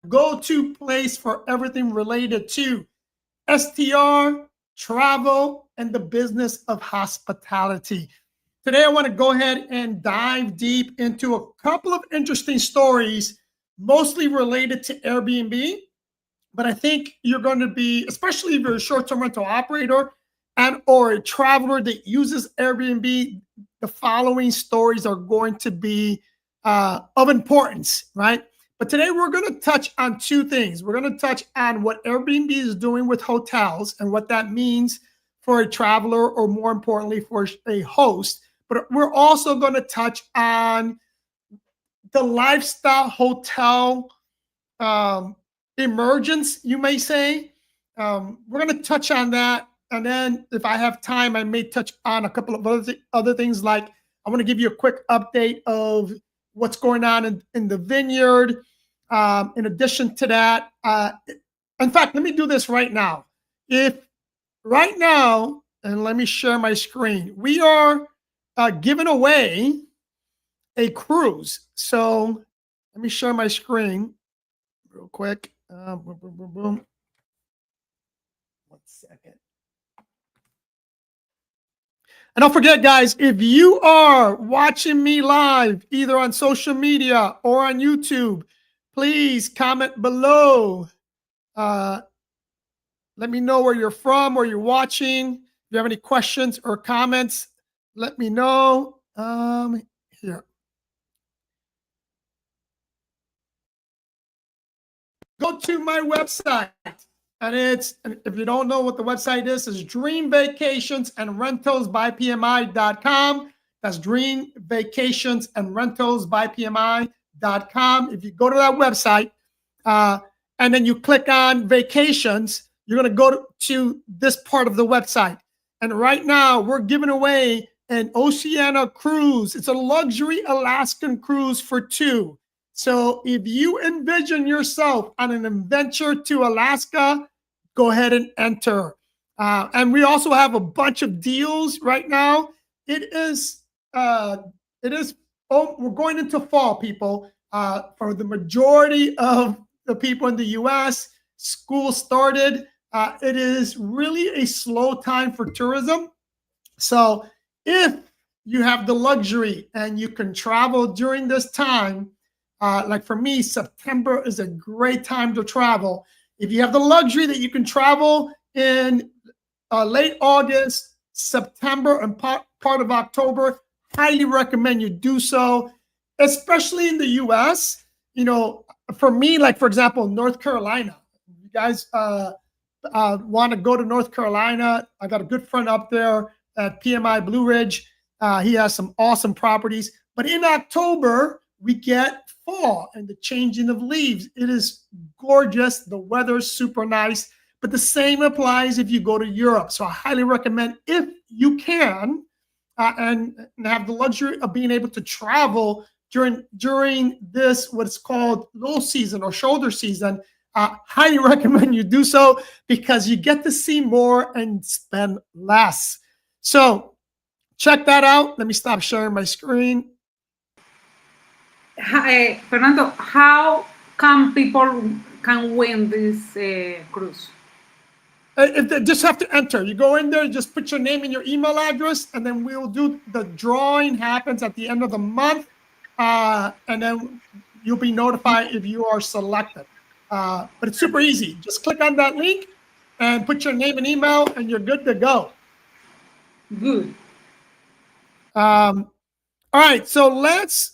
go-to place for everything related to STR, travel, and the business of hospitality. Today, I want to go ahead and dive deep into a couple of interesting stories, mostly related to Airbnb. But I think you're going to be, especially if you're a short-term rental operator and or a traveler that uses Airbnb, the following stories are going to be of importance, right? But today we're going to touch on two things. We're going to touch on what Airbnb is doing with hotels and what that means for a traveler, or more importantly, for a host. But we're also going to touch on the lifestyle hotel emergence, you may say. We're going to touch on that. And then if I have time, I may touch on a couple of other things, like I want to give you a quick update of what's going on in the vineyard. In addition to that, in fact, let me do this right now. Right now, and let me share my screen, we are giving away a cruise. So let me share my screen real quick. Boom, boom, boom, boom. 1 second. And don't forget, guys, if you are watching me live, either on social media or on YouTube, please comment below. Let me know where you're from, where you're watching. If you have any questions or comments, let me know. Here. Go to my website. And if you don't know what the website is dreamvacationsandrentalsbypmi.com. That's dreamvacationsandrentalsbypmi.com. If you go to that website and then you click on vacations, you're going to go to this part of the website. And right now we're giving away an Oceania cruise. It's a luxury Alaskan cruise for two. So if you envision yourself on an adventure to Alaska, go ahead and enter. And we also have a bunch of deals right now. We're going into fall, people. For the majority of the people in the US, school started. It is really a slow time for tourism. So if you have the luxury and you can travel during this time, like for me, September is a great time to travel. If you have the luxury that you can travel in late August, September, and part of October, highly recommend you do so, especially in the US. You know, for me, like for example, North Carolina, you guys want to go to North Carolina, I got a good friend up there at PMI Blue Ridge. He has some awesome properties. But in October, we get fall and the changing of leaves. It is gorgeous. The weather's super nice. But the same applies if you go to Europe. So I highly recommend, if you can, and have the luxury of being able to travel during this, what's called low season or shoulder season, highly recommend you do so, because you get to see more and spend less. So check that out. Let me stop sharing my screen. Hi, Fernando, how come people can win this cruise? They just have to enter. You go in there, just put your name and your email address, and then we'll do the drawing. Happens at the end of the month, and then you'll be notified if you are selected. But it's super easy. Just click on that link and put your name and email, and you're good to go. Good. All right, so let's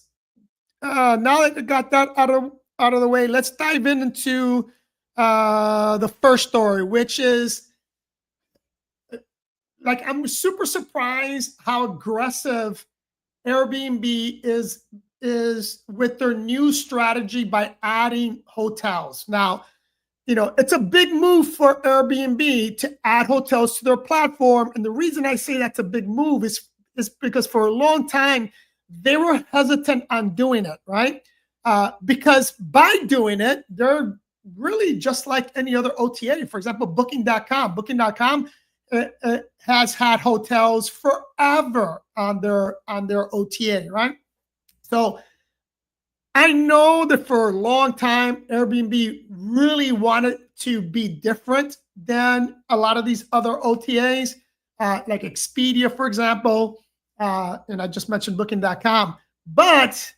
now that we got that out of the way, let's dive into the first story, which is, like, I'm super surprised how aggressive Airbnb is with their new strategy by adding hotels. Now, you know, it's a big move for Airbnb to add hotels to their platform. And the reason I say that's a big move is because for a long time, they were hesitant on doing it, right? Because by doing it, they're really just like any other OTA. For example, Booking.com. Booking.com has had hotels forever on their OTA, right? So I know that for a long time, Airbnb really wanted to be different than a lot of these other OTAs, like Expedia, for example. And I just mentioned Booking.com. But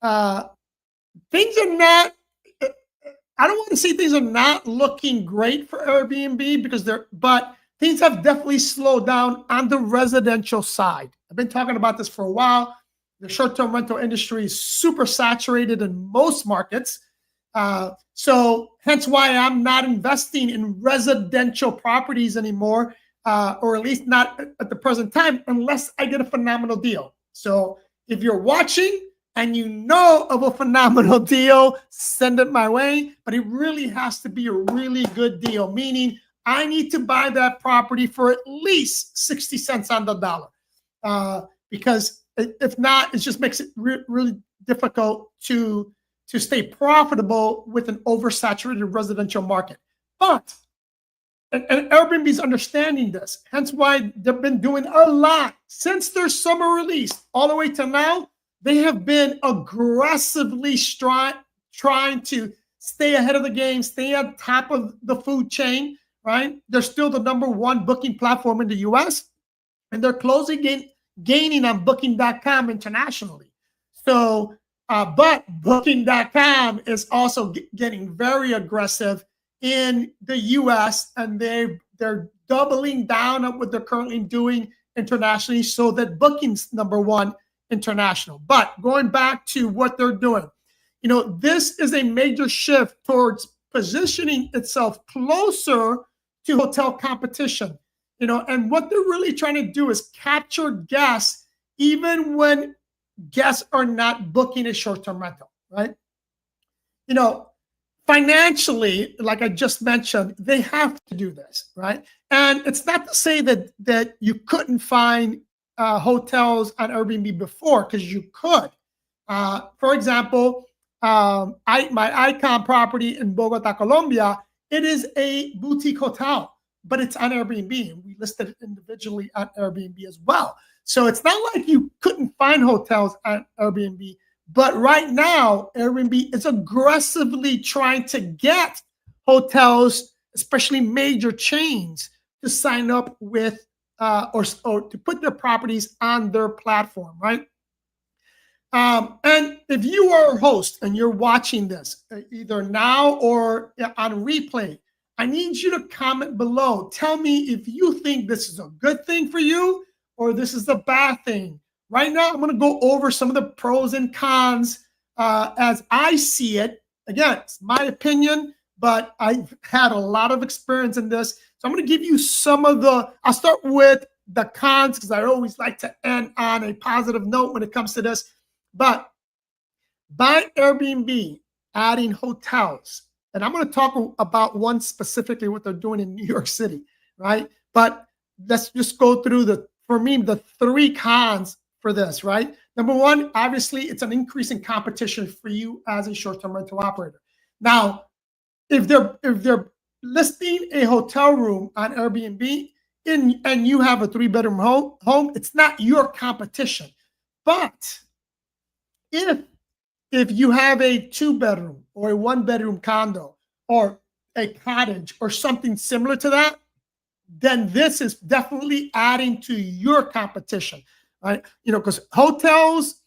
uh, things are not, I don't want to say things are not looking great for Airbnb because but things have definitely slowed down on the residential side. I've been talking about this for a while. The short-term rental industry is super saturated in most markets. So hence why I'm not investing in residential properties anymore, or at least not at the present time, unless I get a phenomenal deal. So if you're watching and you know of a phenomenal deal, send it my way. But it really has to be a really good deal, meaning I need to buy that property for at least 60 cents on the dollar. Because if not, it just makes it really difficult to stay profitable with an oversaturated residential market. But and Airbnb's understanding this, hence why they've been doing a lot since their summer release all the way to now. They have been aggressively trying to stay ahead of the game, stay on top of the food chain, right? They're still the number one booking platform in the US, and they're gaining on Booking.com internationally. So, but Booking.com is also getting very aggressive in the US, and they're doubling down on what they're currently doing internationally so that Booking's number one international. But going back to what they're doing, this is a major shift towards positioning itself closer to hotel competition. And what they're really trying to do is capture guests even when guests are not booking a short-term rental, right? Financially, like I just mentioned, they have to do this, right? And it's not to say that you couldn't find hotels on Airbnb before, because you could. For example, my Icon property in Bogota, Colombia, it is a boutique hotel, but it's on Airbnb, and we listed it individually on Airbnb as well. So it's not like you couldn't find hotels on Airbnb. But right now, Airbnb is aggressively trying to get hotels, especially major chains, to sign up with or to put their properties on their platform, right? And if you are a host and you're watching this either now or on replay, I need you to comment below. Tell me if you think this is a good thing for you or this is a bad thing. Right now, I'm going to go over some of the pros and cons as I see it. Again, it's my opinion, but I've had a lot of experience in this. So I'm going to give you I'll start with the cons because I always like to end on a positive note when it comes to this. But by Airbnb adding hotels, and I'm going to talk about one specifically, what they're doing in New York City, right? But let's just go through for me, the three cons for this, right? Number one, obviously, it's an increase in competition for you as a short-term rental operator. Now, if they're listing a hotel room on Airbnb and you have a 3-bedroom home, it's not your competition. But if you have a 2-bedroom or a 1-bedroom condo or a cottage or something similar to that, then this is definitely adding to your competition, right? Because hotels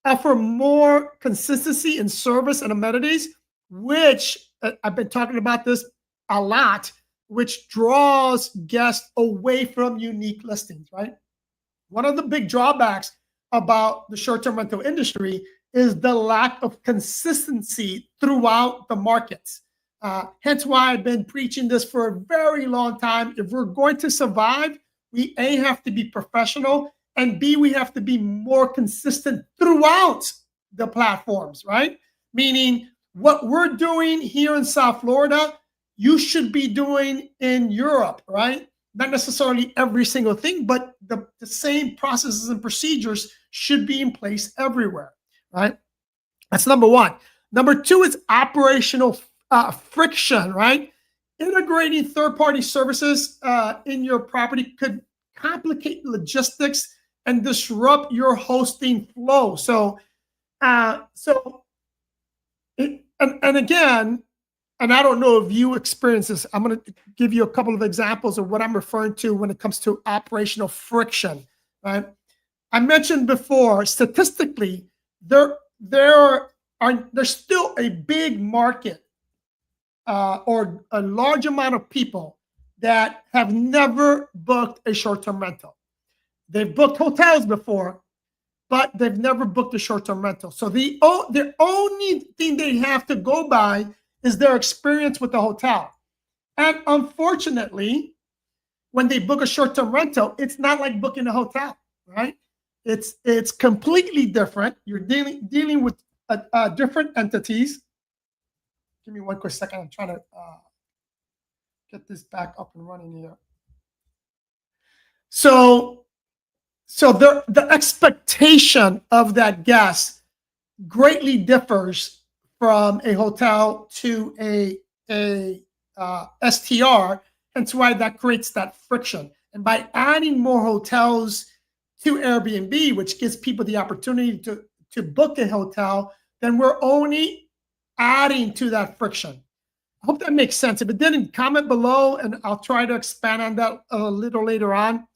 offer more consistency in service and amenities, which I've been talking about this a lot, which draws guests away from unique listings, right? One of the big drawbacks about the short-term rental industry is the lack of consistency throughout the markets. Hence why I've been preaching this for a very long time. If we're going to survive, we A, have to be professional, and B, we have to be more consistent throughout the platforms, right? Meaning what we're doing here in South Florida, you should be doing in Europe, right? Not necessarily every single thing, but the same processes and procedures should be in place everywhere, right? That's number one. Number two is operational friction, right? Integrating third-party services in your property could complicate logistics and disrupt your hosting flow. So And again, and I don't know if you experience this. I'm going to give you a couple of examples of what I'm referring to when it comes to operational friction. Right? I mentioned before, statistically, there there's still a big market or a large amount of people that have never booked a short-term rental. They've booked hotels before, but they've never booked a short-term rental. So the only thing they have to go by is their experience with the hotel. And unfortunately, when they book a short-term rental, it's not like booking a hotel, right? It's completely different. You're dealing with different entities. Give me one quick second. I'm trying to get this back up and running here. So the expectation of that guest greatly differs from a hotel to a STR, hence why that creates that friction. And by adding more hotels to Airbnb, which gives people the opportunity to book a hotel, then we're only adding to that friction. I hope that makes sense. If it didn't, comment below, and I'll try to expand on that a little later on.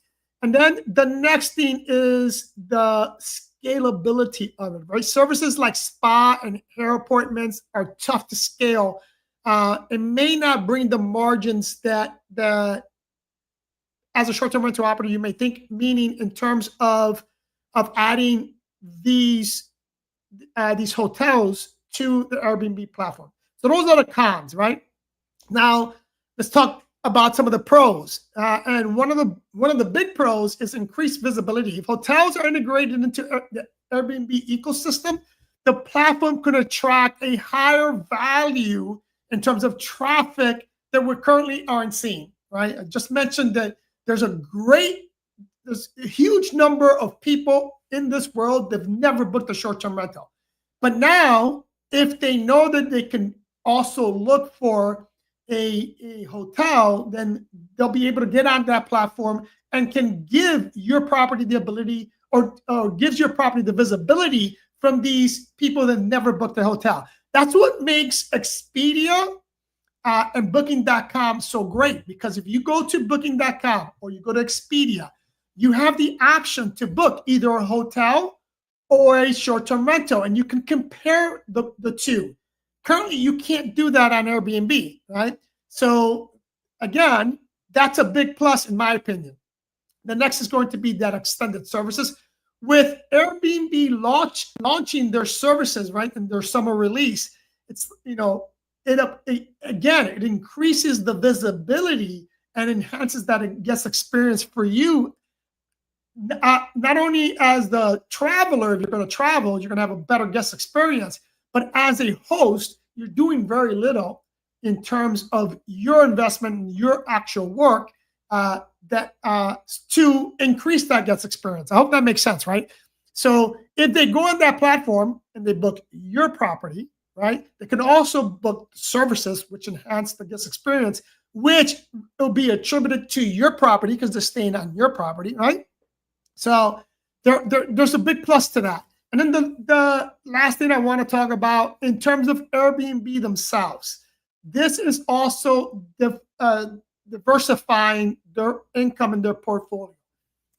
And then the next thing is the scalability of it, right? Services like spa and hair appointments are tough to scale. It may not bring the margins that as a short-term rental operator you may think, meaning in terms of adding these hotels to the Airbnb platform. So those are the cons, right? Now let's talk about some of the pros. And one of the big pros is increased visibility. If hotels are integrated into the Airbnb ecosystem, the platform could attract a higher value in terms of traffic that we currently aren't seeing, right? I just mentioned that there's a huge number of people in this world that have never booked a short-term rental. But now, if they know that they can also look for a hotel, then they'll be able to get on that platform and can give your property the ability or gives your property the visibility from these people that never booked a hotel. That's what makes Expedia and Booking.com so great, because if you go to Booking.com or you go to Expedia, you have the option to book either a hotel or a short-term rental, and you can compare the two. Currently, you can't do that on Airbnb, right? So again, that's a big plus in my opinion. The next is going to be that extended services. With Airbnb launching their services, right, in their summer release, it's, it increases the visibility and enhances that guest experience for you. Not only as the traveler, if you're going to travel, you're going to have a better guest experience, but as a host, you're doing very little in terms of your investment and your actual work to increase that guest experience. I hope that makes sense, right? So if they go on that platform and they book your property, right, they can also book services which enhance the guest experience, which will be attributed to your property because they're staying on your property, right? So there's a big plus to that. And then the last thing I want to talk about in terms of Airbnb themselves, this is also diversifying their income in their portfolio.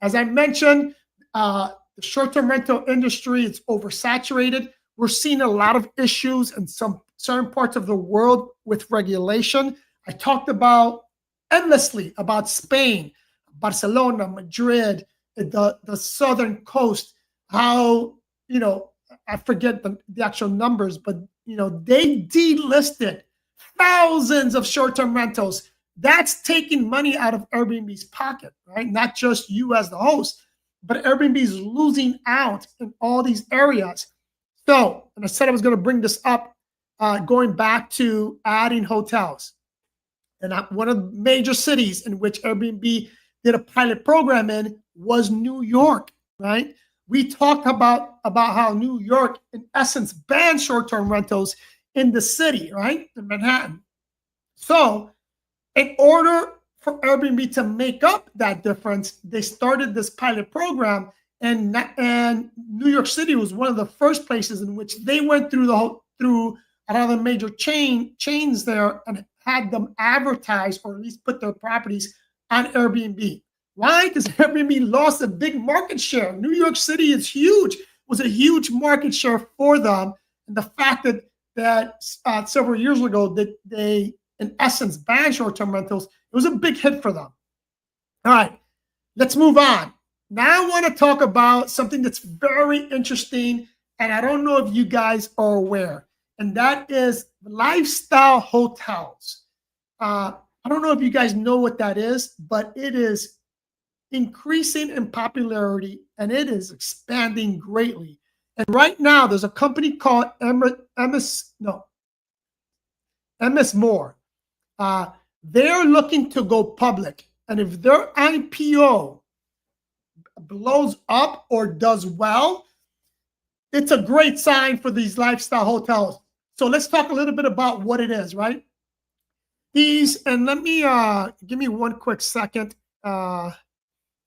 As I mentioned, the short-term rental industry is oversaturated. We're seeing a lot of issues in some certain parts of the world with regulation. I talked about endlessly about Spain, Barcelona, Madrid, the southern coast, how, I forget the actual numbers, but, they delisted thousands of short-term rentals. That's taking money out of Airbnb's pocket, right? Not just you as the host, but Airbnb is losing out in all these areas. So, and I said I was going to bring this up, going back to adding hotels. And one of the major cities in which Airbnb did a pilot program in was New York, right? We talked about how New York, in essence, banned short-term rentals in the city, right, in Manhattan. So in order for Airbnb to make up that difference, they started this pilot program, and New York City was one of the first places in which they went through a lot of the major chains there and had them advertise or at least put their properties on Airbnb. Why? Because Airbnb lost a big market share. New York City is huge, was a huge market share for them. And the fact that several years ago that they, in essence, banned short-term rentals, it was a big hit for them. All right, let's move on. Now I want to talk about something that's very interesting, and I don't know if you guys are aware, and that is lifestyle hotels. I don't know if you guys know what that is, but it is increasing in popularity and it is expanding greatly. And right now, there's a company called Ennismore. They're looking to go public, and if their IPO blows up or does well, it's a great sign for these lifestyle hotels. So let's talk a little bit about what it is, right? These, and let me give me one quick second. I'm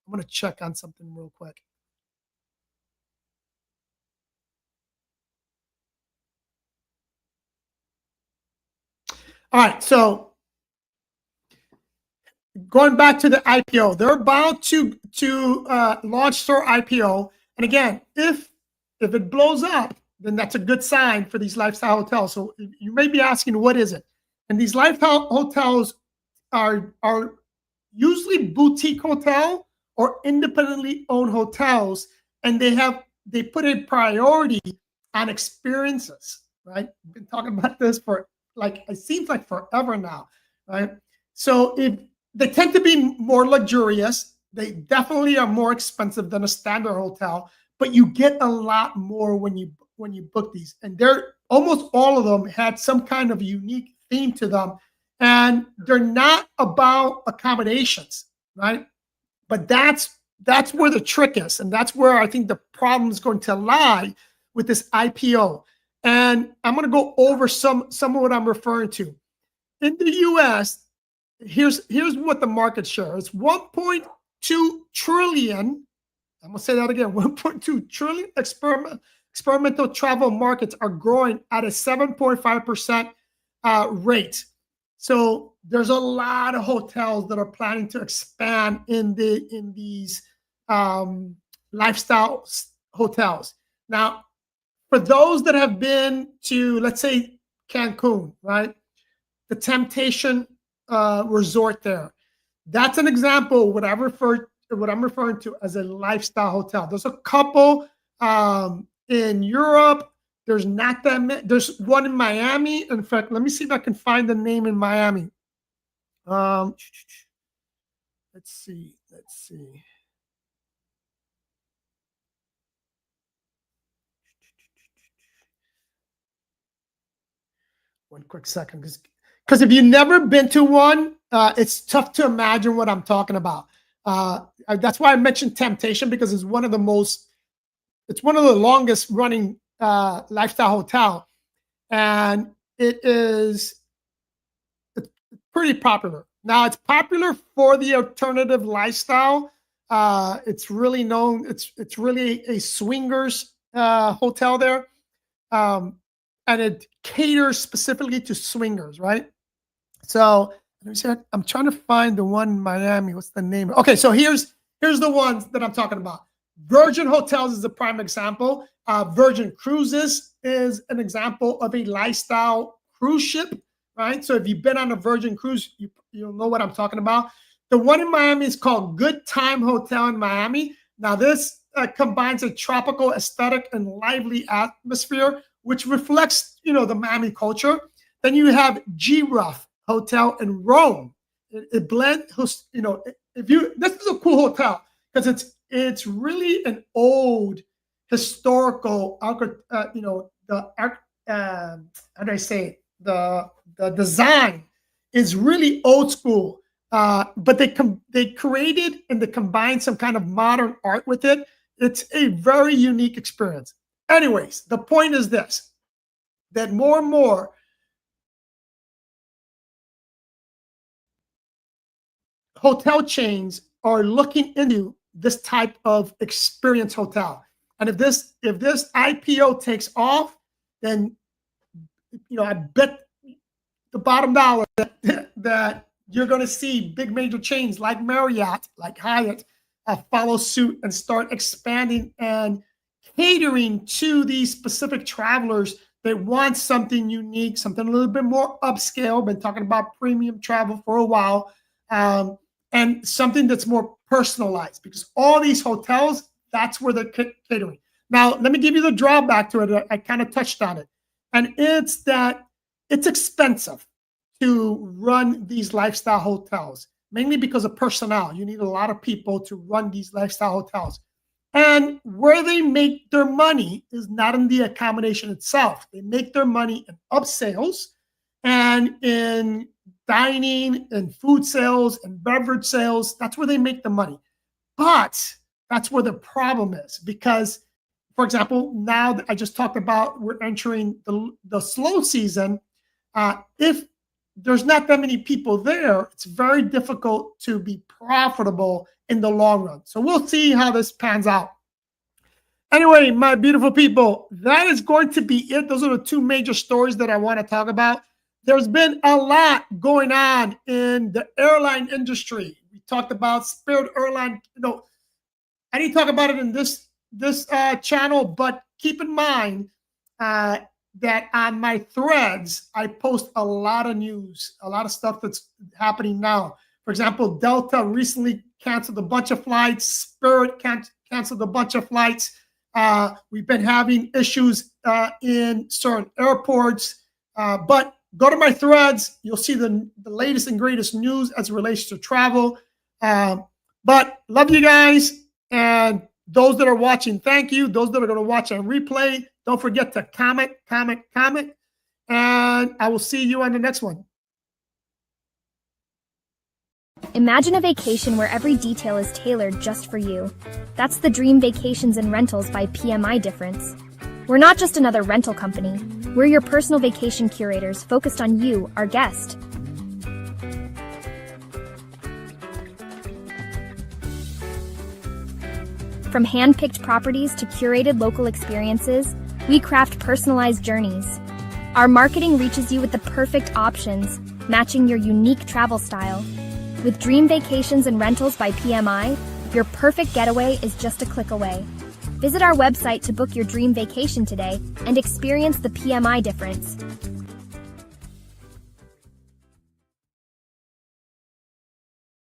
going to check on something real quick. All right, so going back to the IPO, they're about to launch their IPO. And again, if it blows up, then that's a good sign for these lifestyle hotels. So you may be asking, what is it? And these lifestyle hotels are usually boutique hotel or independently owned hotels, and they put a priority on experiences, right? We've been talking about this for it seems like forever now, right? So if they tend to be more luxurious, they definitely are more expensive than a standard hotel, but you get a lot more when you book these. And they're almost all of them had some kind of unique theme to them, and they're not about accommodations, right? But that's where the trick is, and that's where I think the problem is going to lie with this IPO. And I'm going to go over some of what I'm referring to. In the U.S., here's what the market share is: 1.2 trillion. I'm going to say that again: 1.2 trillion experimental travel markets are growing at a 7.5% rate. So there's a lot of hotels that are planning to expand in these lifestyle hotels. Now, for those that have been to, let's say, Cancun, right? The Temptation Resort there. That's an example of what I'm referring to as a lifestyle hotel. There's a couple in Europe. There's not that many. There's one in Miami. In fact, let me see if I can find the name in Miami. Let's see. One quick second, because if you've never been to one, it's tough to imagine what I'm talking about. That's why I mentioned Temptation, because it's one of the longest running lifestyle hotel, and it's pretty popular. Now, it's popular for the alternative lifestyle. It's really known. It's really a swingers hotel there. And it caters specifically to swingers, right? So let me see. I'm trying to find the one in Miami. What's the name? Okay, so here's the ones that I'm talking about. Virgin Hotels is a prime example. Virgin Cruises is an example of a lifestyle cruise ship, right? So if you've been on a Virgin cruise, you'll know what I'm talking about. The one in Miami is called Good Time Hotel in Miami. Now this combines a tropical aesthetic and lively atmosphere, which reflects, the Miami culture. Then you have G-Ruff Hotel in Rome. It blends, this is a cool hotel because it's really an old historical, how do I say it? The design is really old school, but they created and they combined some kind of modern art with it. It's a very unique experience. Anyways, the point is this, that more and more hotel chains are looking into this type of experience hotel. And if this IPO takes off, then I bet the bottom dollar that you're going to see big major chains like Marriott, like Hyatt, follow suit and start expanding and catering to these specific travelers that want something unique, something a little bit more upscale. Been talking about premium travel for a while, and something that's more personalized, because all these hotels, that's where they're catering. Now, let me give you the drawback to it. I kind of touched on it, and it's that it's expensive to run these lifestyle hotels, mainly because of personnel. You need a lot of people to run these lifestyle hotels. And where they make their money is not in the accommodation itself. They make their money in upsales and in dining and food sales and beverage sales. That's where they make the money. But that's where the problem is, because, for example, now that I just talked about, we're entering the slow season. If there's not that many people there, it's very difficult to be profitable in the long run. So we'll see how this pans out. Anyway, my beautiful people, that is going to be it. Those are the two major stories that I want to talk about. There's been a lot going on in the airline industry. We talked about Spirit Airline. I didn't talk about it in this channel, but keep in mind that on my threads, I post a lot of news, a lot of stuff that's happening now. For example, Delta recently canceled a bunch of flights. Spirit canceled a bunch of flights. We've been having issues in certain airports. But go to my threads. You'll see the latest and greatest news as it relates to travel. But love you guys. And those that are watching, thank you. Those that are going to watch on replay, don't forget to comment. And I will see you on the next one. Imagine a vacation where every detail is tailored just for you. That's the Dream Vacations and Rentals by PMI difference. We're not just another rental company. We're your personal vacation curators focused on you, our guest. From hand-picked properties to curated local experiences, we craft personalized journeys. Our marketing reaches you with the perfect options, matching your unique travel style. With Dream Vacations and Rentals by PMI, your perfect getaway is just a click away. Visit our website to book your dream vacation today and experience the PMI difference.